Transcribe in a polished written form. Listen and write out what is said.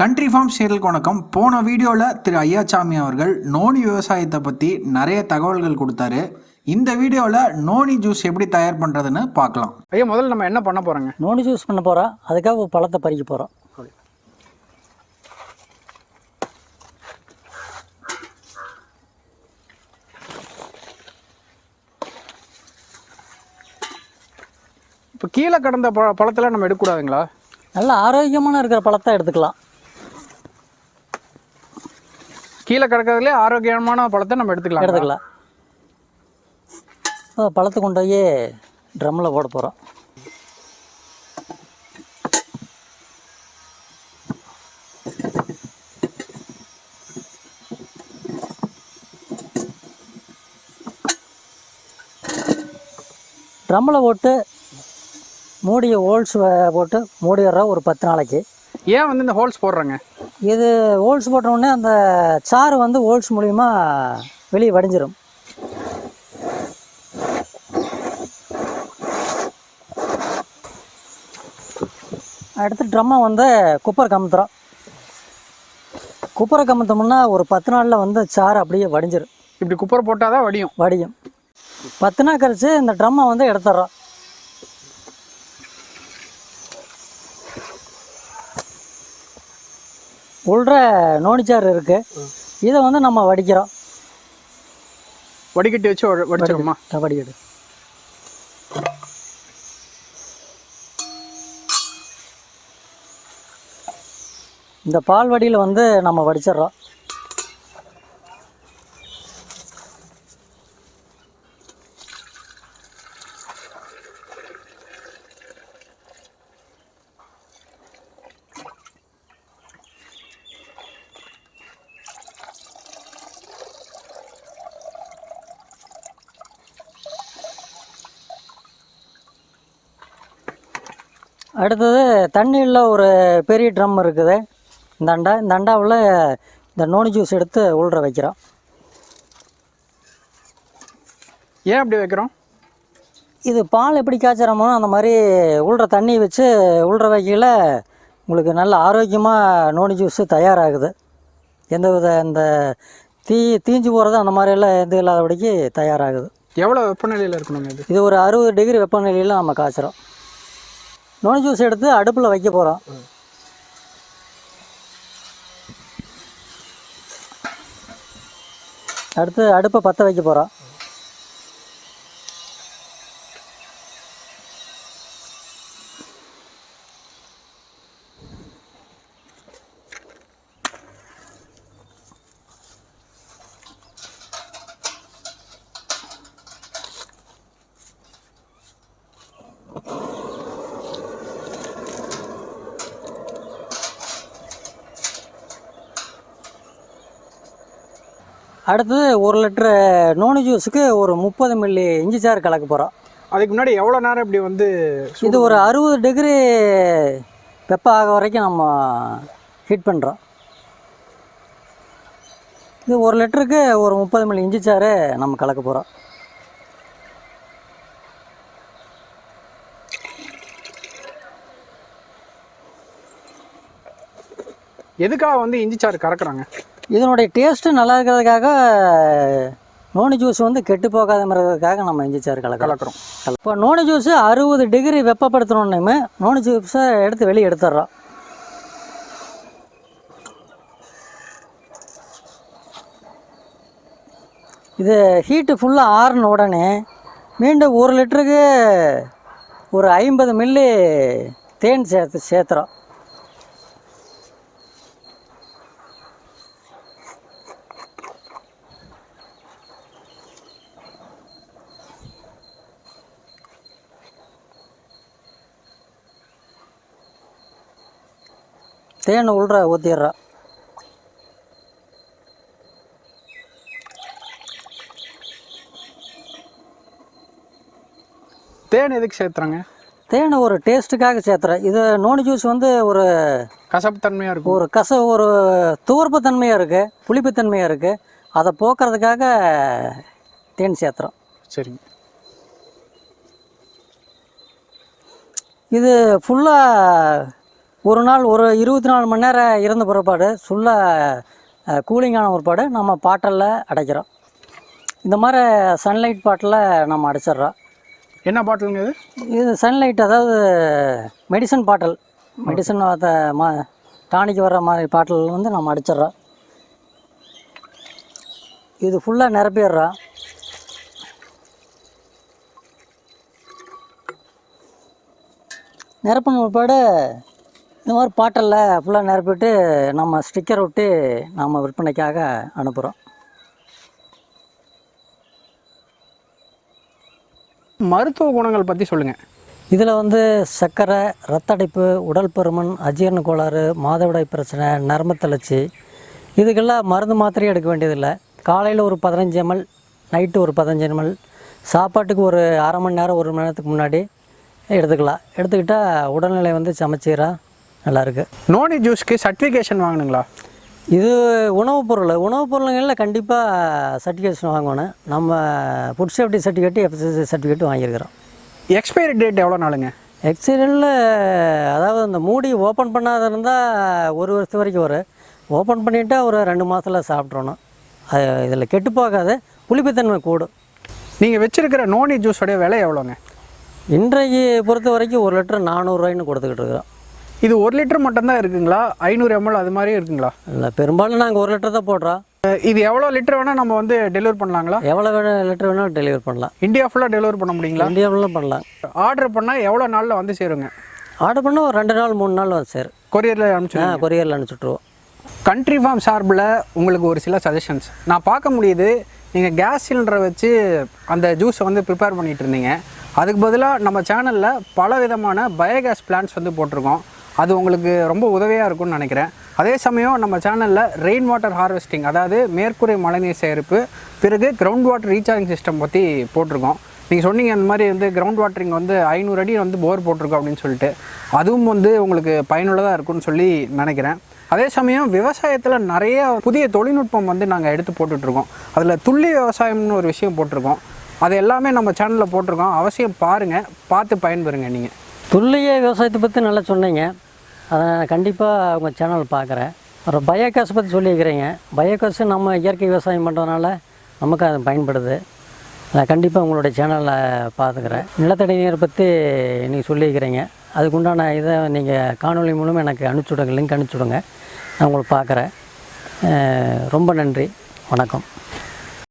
Country form சேனலுக்கு வணக்கம். போன வீடியோவில் திரு ஐயாசாமி அவர்கள் நோனி விவசாயத்தை பற்றி நிறைய தகவல்கள் கொடுத்தாரு. இந்த வீடியோவில் நோனி ஜூஸ் எப்படி தயார் பண்ணுறதுன்னு பார்க்கலாம். ஐயா, முதல்ல நம்ம என்ன பண்ண போகிறோங்க? நோனி ஜூஸ் பண்ண போகிறோம். அதுக்காக ஒரு பழத்தை பறிக்க போகிறோம். இப்போ கீழே கடந்த பழத்தில் நம்ம எடுக்கக்கூடாதுங்களா? நல்ல ஆரோக்கியமான இருக்கிற பழத்தை எடுத்துக்கலாம். கீழே கிடக்கிறதுலே ஆரோக்கியமான பழத்தை நம்ம எடுத்துக்கலாம். பழத்தை கொண்டு போய் ட்ரம்மில் போட போகிறோம். ட்ரம்மில் போட்டு மூடிய ஹோல்ஸ் போட்டு மூடிடுறோம் ஒரு 10 நாளைக்கு. ஏன் வந்து இந்த ஹோல்ஸ் போடுறாங்க? இது ஹோல்ஸ் போட்டோடனே அந்த சாறு வந்து ஹோல்ஸ் மூலிமா வெளியே வடிஞ்சிடும். அடுத்து ட்ரம்மை வந்து குப்பரை கமுத்துறோம். குப்பரை கமுத்தோம்னா ஒரு 10 நாளில் வந்து சாறு அப்படியே வடிஞ்சிடும். இப்படி குப்பரை போட்டால் தான் வடியும். 10 நாள் கழிச்சு இந்த ட்ரம்மை வந்து எடுத்துடுறோம். உள்ற நோனிச்சாறு இருக்குது, இதை வந்து நம்ம வடிக்கிறோம். வடிகட்டி வச்சு வடிச்சிடுமா? வடிகட்டு. இந்த பால் வடியில் வந்து நம்ம வடிச்சிடுறோம். அடுத்தது தண்ணியில் ஒரு பெரிய ட்ரம் இருக்குது. இந்த அண்டாவில் இந்த நோனி ஜூஸ் எடுத்து உள்ற வைக்கிறோம். ஏன் அப்படி வைக்கிறோம்? இது பால் எப்படி காய்ச்சறமோ அந்த மாதிரி உள்ற தண்ணி வச்சு உள்ற வைக்கல உங்களுக்கு நல்ல ஆரோக்கியமாக நோனி ஜூஸு தயாராகுது. எந்தவித இந்த தீஞ்சு போகிறது அந்த மாதிரியெல்லாம் எந்த இல்லாதபடிக்கு தயாராகுது. எவ்வளோ வெப்பநிலையில் இருக்கணுங்க? இது ஒரு 60 டிகிரி வெப்பநிலையில் நம்ம காய்ச்சறோம். நோனி ஜூஸ் எடுத்து அடுப்பில் வைக்க போகிறோம். அடுத்து அடுப்பை பற்ற வைக்க போகிறோம். அடுத்தது 1 லிட்டரு நோனி ஜூஸுக்கு ஒரு 30 மில்லி இஞ்சி சாறு கலக்க போகிறோம். அதுக்கு முன்னாடி எவ்வளோ நேரம் இப்படி வந்து இது ஒரு 60 டிகிரி வெப்பம் ஆக வரைக்கும் நம்ம ஹீட் பண்ணுறோம். இது 1 லிட்டருக்கு ஒரு 30 மில்லி இஞ்சி சாறு நம்ம கலக்க போகிறோம். எதுக்காக வந்து இஞ்சி சாறு கறக்குறாங்க? இதனுடைய டேஸ்ட்டு நல்லா இருக்கிறதுக்காக, நோனி ஜூஸ் வந்து கெட்டு போகாதுங்கிறதுக்காக நம்ம இஞ்சி சாறு கலக்கிறோம். இப்போ நோனி ஜூஸு 60 டிகிரி வெப்பப்படுத்தணுன்னே நோனி ஜூஸை எடுத்து வெளியே எடுத்துடுறோம். இது ஹீட்டு ஃபுல்லாக ஆறுன உடனே மீண்டும் 1 லிட்டருக்கு ஒரு 50 மில்லி தேன் சேர்த்துறோம். தேன் உள்ற ஊற்றிடுறோம். தேன் எதுக்கு சேர்த்துறாங்க? தேன் ஒரு டேஸ்ட்டுக்காக சேர்த்துறேன். இது நோனி ஜூஸ் வந்து ஒரு கசப்பு தன்மையாக இருக்குது, ஒரு துவர்ப்பு தன்மையாக இருக்குது, புளிப்பு தன்மையாக இருக்குது. அதை போக்குறதுக்காக தேன் சேர்த்துறோம். சரிங்க. இது ஃபுல்லாக ஒரு நாள் ஒரு 24 மணி நேரம் இருந்த பிற்பாடு ஃபுல்லாக கூலிங்கான பிற்பாடு நம்ம பாட்டிலில் அடைக்கிறோம். இந்த மாதிரி சன்லைட் பாட்டில் நம்ம அடைச்சிட்றோம். என்ன பாட்டிலுங்க இது? இது சன்லைட், அதாவது மெடிசன் பாட்டில், மெடிசன் டானிக்கு வர்ற மாதிரி பாட்டில் வந்து நம்ம அடிச்சிட்றோம். இது ஃபுல்லாக நிரப்பிடுறோம். நிரப்பின பிற்பாடு இந்த மாதிரி பாட்டிலில் ஃபுல்லாக நிரப்பிட்டு நம்ம ஸ்டிக்கர் ஒட்டி நம்ம விற்பனைக்காக அனுப்புகிறோம். மருத்துவ குணங்கள் பற்றி சொல்லுங்கள். இதில் வந்து சர்க்கரை, ரத்த அடைப்பு, உடல் பருமன், அஜீரண கோளாறு, மாதவிடாய் பிரச்சனை, நரம்பு தளர்ச்சி, இதுக்கெல்லாம் மருந்து மாத்திரையே எடுக்க வேண்டியதில்லை. காலையில் ஒரு 15 ml, நைட்டு ஒரு 15 ml, சாப்பாட்டுக்கு ஒரு அரை மணி நேரம் 1 மணி நேரத்துக்கு முன்னாடி எடுத்துக்கலாம். எடுத்துக்கிட்டால் உடல்நிலை வந்து சமச்சீராக நல்லாயிருக்கு. நோனி ஜூஸ்க்கு சர்டிஃபிகேஷன் வாங்கணுங்களா? இது உணவுப் பொருளுங்களில் கண்டிப்பாக சர்டிஃபிகேஷன் வாங்கணும். நம்ம food safety certificate, FSSAI certificate வாங்கியிருக்கிறோம். எக்ஸ்பைரி டேட் எவ்வளோ நாளுங்க? எக்ஸ்பைரியில் அதாவது அந்த மூடி ஓப்பன் பண்ணாத இருந்தால் 1 வருஷத்து வரைக்கும் வரும். ஓப்பன் பண்ணிவிட்டா ஒரு 2 மாதத்தில் சாப்பிட்றணும். அது இதில் கெட்டு போகாது, புளிப்புத்தன்மை கூடும். நீங்கள் வச்சுருக்கிற நோனி ஜூஸோடைய விலை எவ்வளோங்க? இன்றைக்கு பொறுத்த வரைக்கும் 1 லிட்டர் 400 ரூபாய்ன்னு கொடுத்துக்கிட்டு இருக்கிறோம். இது 1 லிட்டர் மட்டும்தான் இருக்குங்களா? 500 ml அது மாதிரி இருக்குங்களா? இல்லை, பெரும்பாலும் நாங்கள் 1 லிட்டர் தான் போடுறோம். இது எவ்வளோ லிட்டர் வேணால் நம்ம வந்து டெலிவரி பண்ணலாங்களா? எவ்வளோ லிட்டர் வேணாலும் டெலிவரி பண்ணலாம். இந்தியா ஃபுல்லாக டெலிவரி பண்ண முடியுங்களா? இந்தியா ஃபுல்லாக பண்ணலாம். ஆர்டர் பண்ணால் எவ்வளோ நாளில் வந்து சேருங்க? ஆர்டர் பண்ணால் ஒரு 2 நாள் 3 நாள் வந்து சேரும். கொரியரில் அனுப்பிச்சு கொரியரில் அனுப்பிச்சுட்ருவோம். கண்ட்ரி ஃபார்ம் சார்பில் உங்களுக்கு ஒரு சில சஜஷன்ஸ் நான் பார்க்க முடியுது. நீங்கள் கேஸ் சிலிண்டரை வச்சு அந்த ஜூஸை வந்து ப்ரிப்பேர் பண்ணிகிட்டு இருந்தீங்க. அதுக்கு பதிலாக நம்ம சேனலில் பல விதமான பயோகேஸ் பிளான்ட்ஸ் வந்து போட்டிருக்கோம். அது உங்களுக்கு ரொம்ப உதவியாக இருக்கும்னு நினைக்கிறேன். அதே சமயம் நம்ம சேனலில் ரெயின் வாட்டர் ஹார்வெஸ்டிங், அதாவது மேற்கூரை மழைநீர் சேகரிப்பு, பிறகு கிரவுண்ட் வாட்டர் ரீசார்ஜிங் சிஸ்டம் பற்றி போட்டிருக்கோம். நீங்கள் சொன்னீங்க அந்த மாதிரி வந்து கிரவுண்ட் வாட்டரிங் வந்து 500 அடி வந்து போர் போட்டிருக்கோம் அப்படின்னு சொல்லிட்டு, அதுவும் வந்து உங்களுக்கு பயனுள்ளதாக இருக்கும்னு சொல்லி நினைக்கிறேன். அதே சமயம் விவசாயத்தில் நிறைய புதிய தொழில்நுட்பம் வந்து நாங்கள் எடுத்து போட்டுட்ருக்கோம். அதில் துல்லிய விவசாயம்னு ஒரு விஷயம் போட்டிருக்கோம். அது எல்லாமே நம்ம சேனலில் போட்டிருக்கோம். அவசியம் பாருங்கள், பார்த்து பயன்பெறுங்க. நீங்கள் துல்லிய விவசாயத்தை பற்றி நல்லா சொன்னீங்க. அதை நான் கண்டிப்பாக உங்கள் சேனல் பார்க்குறேன். அப்புறம் பயோகேஸ் பற்றி சொல்லியிருக்கிறீங்க. பயோகேஸு நம்ம இயற்கை விவசாயம் பண்ணுறதுனால நமக்கு அது பயன்படுது. நான் கண்டிப்பாக உங்களுடைய சேனலில் பார்த்துக்கிறேன். நிலத்தடி நீர் பற்றி நீங்கள் சொல்லியிருக்கிறீங்க. அதுக்குண்டான இதை நீங்கள் காணொலி மூலம் எனக்கு அனுப்பிச்சுடுங்க, லிங்க் அனுப்பிச்சுடுங்க. நான் உங்களை பார்க்குறேன். ரொம்ப நன்றி, வணக்கம்.